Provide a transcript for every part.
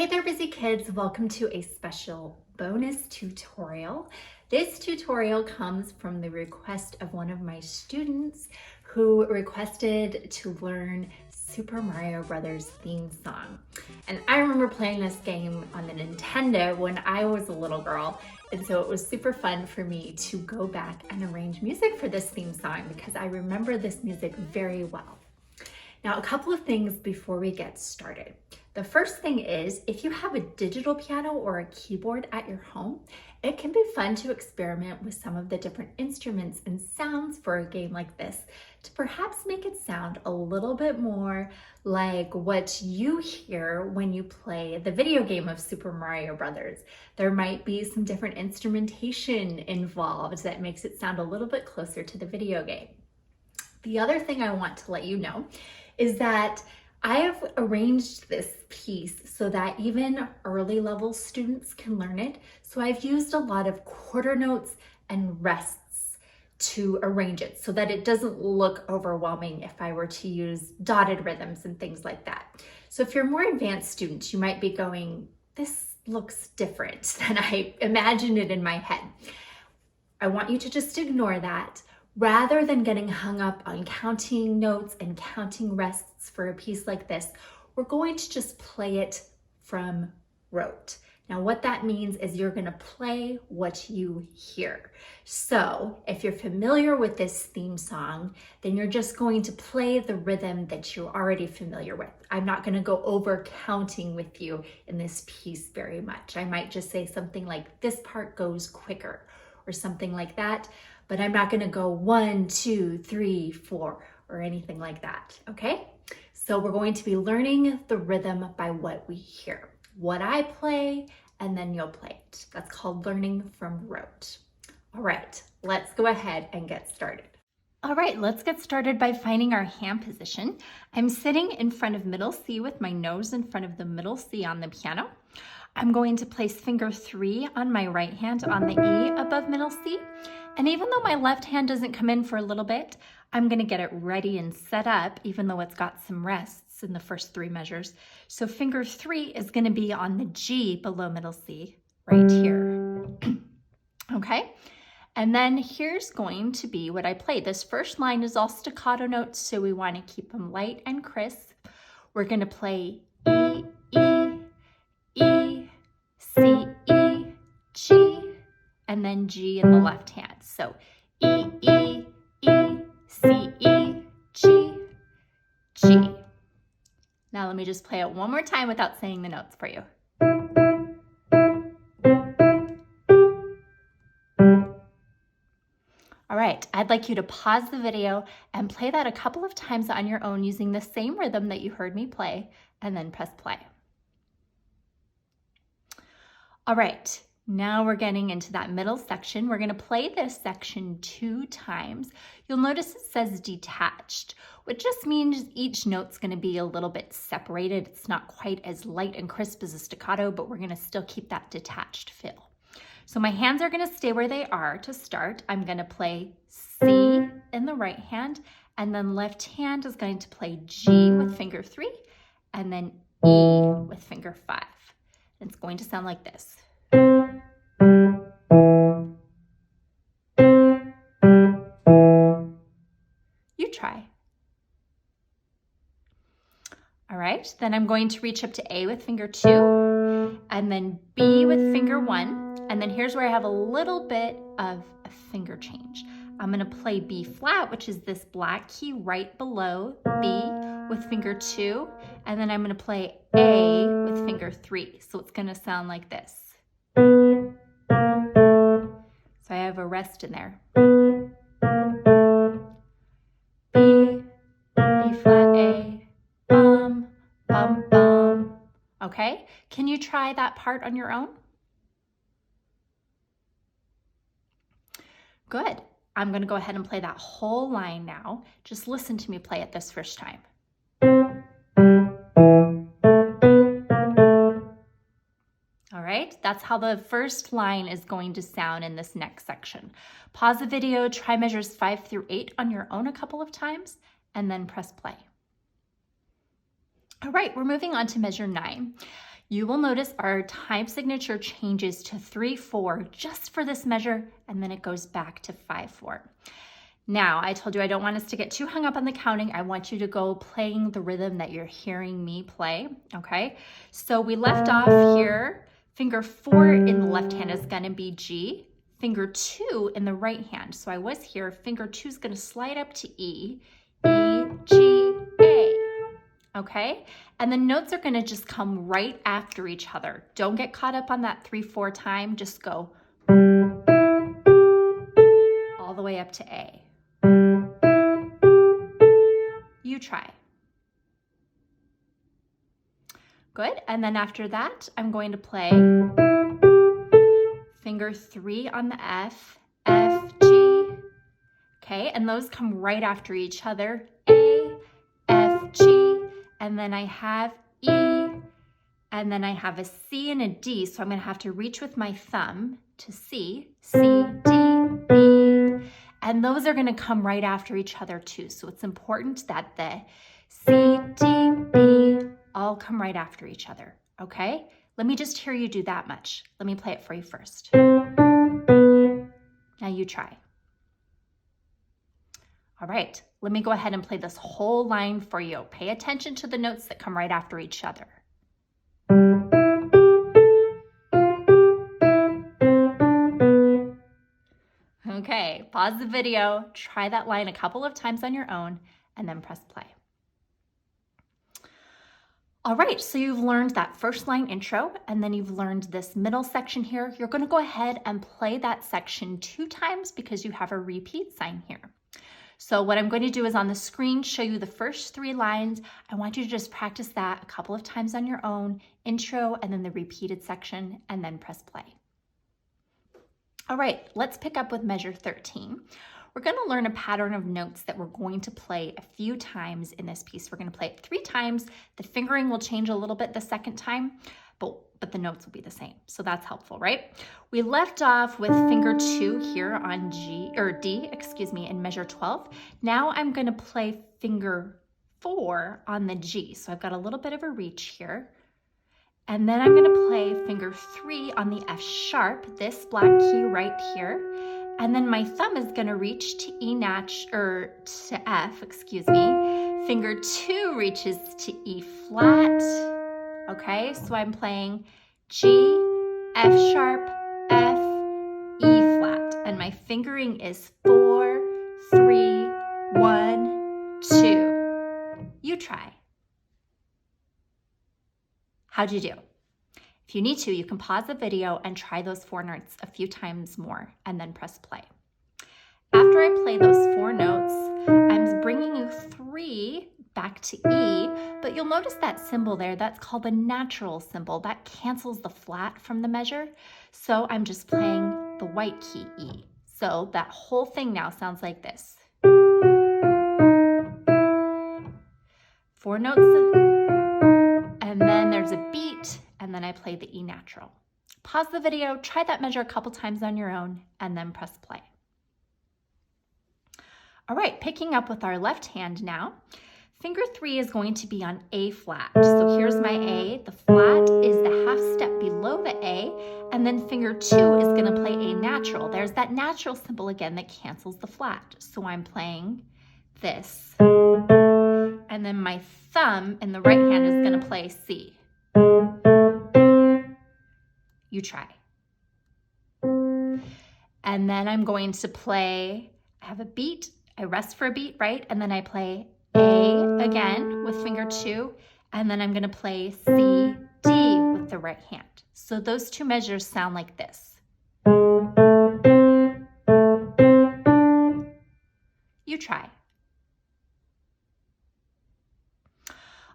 Hey there, busy kids. Welcome to a special bonus tutorial. This tutorial comes from the request of one of my students who requested to learn Super Mario Brothers theme song. And I remember playing this game on the Nintendo when I was a little girl. And so it was super fun for me to go back and arrange music for this theme song because I remember this music very well. Now, a couple of things before we get started. The first thing is, if you have a digital piano or a keyboard at your home, it can be fun to experiment with some of the different instruments and sounds for a game like this to perhaps make it sound a little bit more like what you hear when you play the video game of Super Mario Brothers. There might be some different instrumentation involved that makes it sound a little bit closer to the video game. The other thing I want to let you know is that I have arranged this piece so that even early level students can learn it. So I've used a lot of quarter notes and rests to arrange it so that it doesn't look overwhelming if I were to use dotted rhythms and things like that. So if you're more advanced students, you might be going, this looks different than I imagined it in my head. I want you to just ignore that. Rather than getting hung up on counting notes and counting rests for a piece like this, we're going to just play it from rote. Now, what that means is you're going to play what you hear. So if you're familiar with this theme song, then you're just going to play the rhythm that you're already familiar with. I'm not going to go over counting with you in this piece very much. I might just say something like, this part goes quicker, or something like that. But I'm not gonna go 1, 2, 3, 4, or anything like that, okay? So we're going to be learning the rhythm by what we hear. What I play, and then you'll play it. That's called learning from rote. All right, let's go ahead and get started. All right, let's get started by finding our hand position. I'm sitting in front of middle C with my nose in front of the middle C on the piano. I'm going to place finger 3 on my right hand on the E above middle C. And even though my left hand doesn't come in for a little bit, I'm gonna get it ready and set up, even though it's got some rests in the first 3 measures. So finger 3 is gonna be on the G below middle C, right here. Okay, and then here's going to be what I play. This first line is all staccato notes, so we wanna keep them light and crisp. We're gonna play E, E, E, C, E, G, and then G in the left hand. So E, E, E, C, E, G, G. Now let me just play it one more time without saying the notes for you. All right, I'd like you to pause the video and play that a couple of times on your own using the same rhythm that you heard me play, and then press play. All right, now we're getting into that middle section. We're gonna play this section 2 times. You'll notice it says detached, which just means each note's gonna be a little bit separated. It's not quite as light and crisp as a staccato, but we're gonna still keep that detached feel. So my hands are gonna stay where they are to start. I'm gonna play C in the right hand, and then left hand is going to play G with finger 3, and then E with finger 5. It's going to sound like this. You try. All right, then I'm going to reach up to A with finger 2, and then B with finger 1, and then here's where I have a little bit of a finger change. I'm gonna play B flat, which is this black key right below B with finger 2, and then I'm gonna play A with finger 3. So it's gonna sound like this. So I have a rest in there. B, B flat, A, bum, bum, bum. Okay, can you try that part on your own? Good. I'm gonna go ahead and play that whole line now. Just listen to me play it this first time. All right, that's how the first line is going to sound in this next section. Pause the video, try measures 5 through 8 on your own a couple of times, and then press play. All right, we're moving on to measure 9. You will notice our time signature changes to 3/4 just for this measure, and then it goes back to 5/4. Now, I told you I don't want us to get too hung up on the counting. I want you to go playing the rhythm that you're hearing me play, okay? So we left off here. Finger 4 in the left hand is gonna be G. Finger 2 in the right hand. So I was here. Finger 2 is gonna slide up to E, G, A, okay? And the notes are gonna just come right after each other. Don't get caught up on that 3/4 time. Just go all the way up to A. You try. Good, and then after that, I'm going to play finger 3 on the F, G, okay, and those come right after each other, A, F, G, and then I have E, and then I have a C and a D, so I'm gonna have to reach with my thumb to C, D, B, and those are gonna come right after each other too, so it's important that the C, D, B all come right after each other, okay? Let me just hear you do that much. Let me play it for you first. Now you try. All right, let me go ahead and play this whole line for you. Pay attention to the notes that come right after each other. Okay, pause the video, try that line a couple of times on your own, and then press play. All right, so you've learned that first line intro, and then you've learned this middle section here. You're gonna go ahead and play that section 2 times because you have a repeat sign here. So what I'm going to do is on the screen, show you the first 3 lines. I want you to just practice that a couple of times on your own, intro, and then the repeated section, and then press play. All right, let's pick up with measure 13. We're going to learn a pattern of notes that we're going to play a few times in this piece. We're going to play it 3 times. The fingering will change a little bit the second time, but the notes will be the same. So that's helpful, right? We left off with finger 2 here on D, in measure 12. Now I'm going to play finger 4 on the G. So I've got a little bit of a reach here. And then I'm going to play finger 3 on the F sharp, this black key right here. And then my thumb is going to reach to to F, Finger 2 reaches to E flat. Okay, so I'm playing G, F sharp, F, E flat. And my fingering is 4, 3, 1, 2. You try. How'd you do? If you need to, you can pause the video and try those 4 notes a few times more and then press play. After I play those 4 notes, I'm bringing you 3 back to E, but you'll notice that symbol there, that's called the natural symbol. That cancels the flat from the measure. So I'm just playing the white key E. So that whole thing now sounds like this. 4 notes, and then there's a beat, and then I play the E natural. Pause the video, try that measure a couple times on your own, and then press play. All right, picking up with our left hand now. Finger 3 is going to be on A flat. So here's my A. The flat is the half step below the A, and then finger 2 is going to play A natural. There's that natural symbol again that cancels the flat. So I'm playing this. And then my thumb in the right hand is going to play C. You try. And then I'm going to play, I have a beat, I rest for a beat, right? And then I play A again with finger 2, and then I'm going to play C, D with the right hand. So those 2 measures sound like this. You try.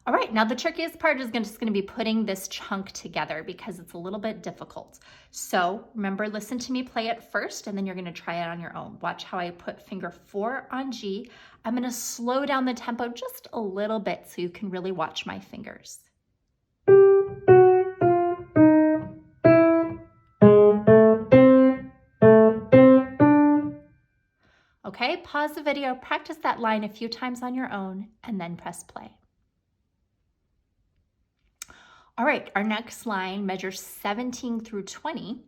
All right, now the trickiest part is just going to be putting this chunk together because it's a little bit difficult. So remember, listen to me play it first, and then you're going to try it on your own. Watch how I put finger 4 on G. I'm going to slow down the tempo just a little bit so you can really watch my fingers. Okay, pause the video, practice that line a few times on your own, and then press play. All right, our next line, measure 17 through 20,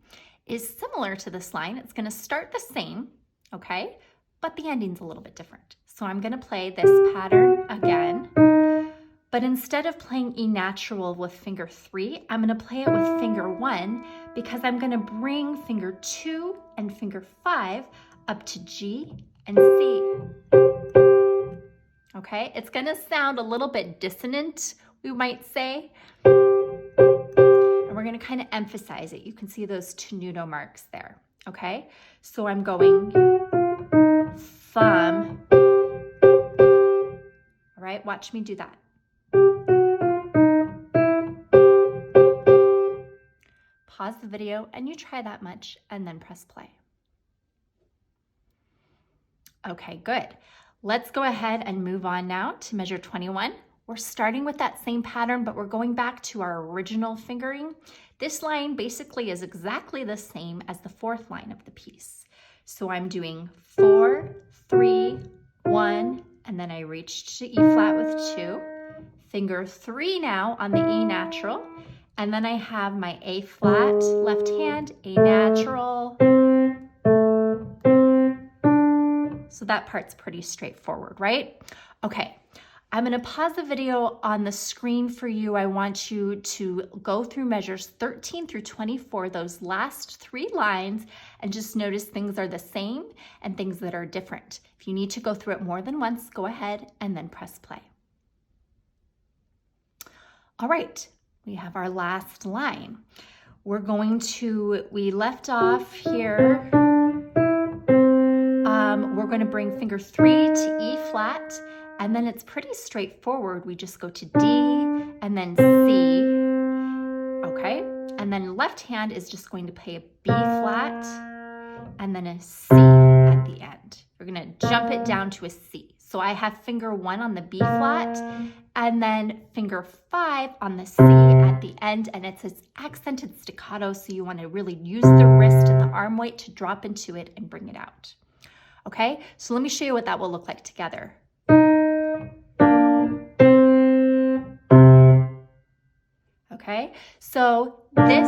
is similar to this line. It's going to start the same, okay, but the ending's a little bit different. So I'm going to play this pattern again, but instead of playing E natural with finger 3, I'm going to play it with finger 1 because I'm going to bring finger 2 and finger 5 up to G and C. Okay, it's going to sound a little bit dissonant, we might say. And we're going to kind of emphasize it. You can see those tenuto marks there. Okay, so I'm going thumb. All right, watch me do that. Pause the video and you try that much and then press play. Okay, good. Let's go ahead and move on now to measure 21. We're starting with that same pattern, but we're going back to our original fingering. This line basically is exactly the same as the 4th line of the piece. So I'm doing 4, 3, 1, and then I reach to E flat with 2. Finger 3 now on the E natural, and then I have my A flat, left hand, A natural. So that part's pretty straightforward, right? Okay, I'm gonna pause the video on the screen for you. I want you to go through measures 13 through 24, those last 3 lines, and just notice things are the same and things that are different. If you need to go through it more than once, go ahead and then press play. All right, we have our last line. We left off here. We're going to bring finger 3 to E flat, and then it's pretty straightforward. We just go to D and then C, okay? And then left hand is just going to play a B flat and then a C at the end. We're going to jump it down to a C. So I have finger 1 on the B flat and then finger 5 on the C at the end, and it's this accented staccato, so you want to really use the wrist and the arm weight to drop into it and bring it out. Okay, so let me show you what that will look like together. Okay, so this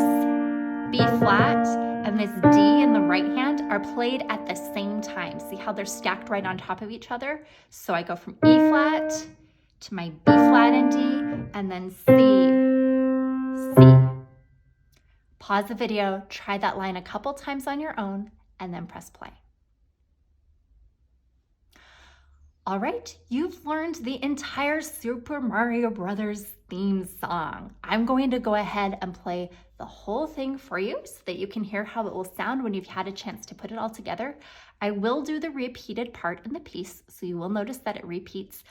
B flat and this D in the right hand are played at the same time. See how they're stacked right on top of each other? So I go from E flat to my B flat and D, and then C, C. Pause the video, try that line a couple times on your own, and then press play. All right, you've learned the entire Super Mario Brothers theme song. I'm going to go ahead and play the whole thing for you so that you can hear how it will sound when you've had a chance to put it all together. I will do the repeated part in the piece, so you will notice that it repeats.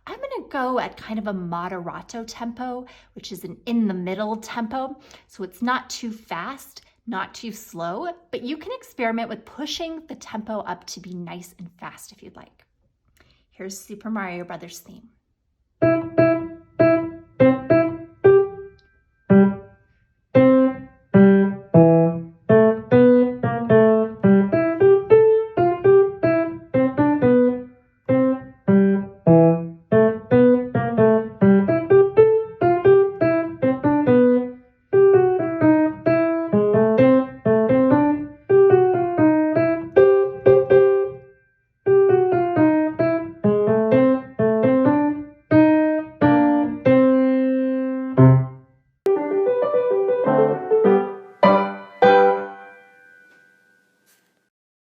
I'm gonna go at kind of a moderato tempo, which is an in the middle tempo. So it's not too fast, not too slow, but you can experiment with pushing the tempo up to be nice and fast if you'd like. Here's Super Mario Brothers theme.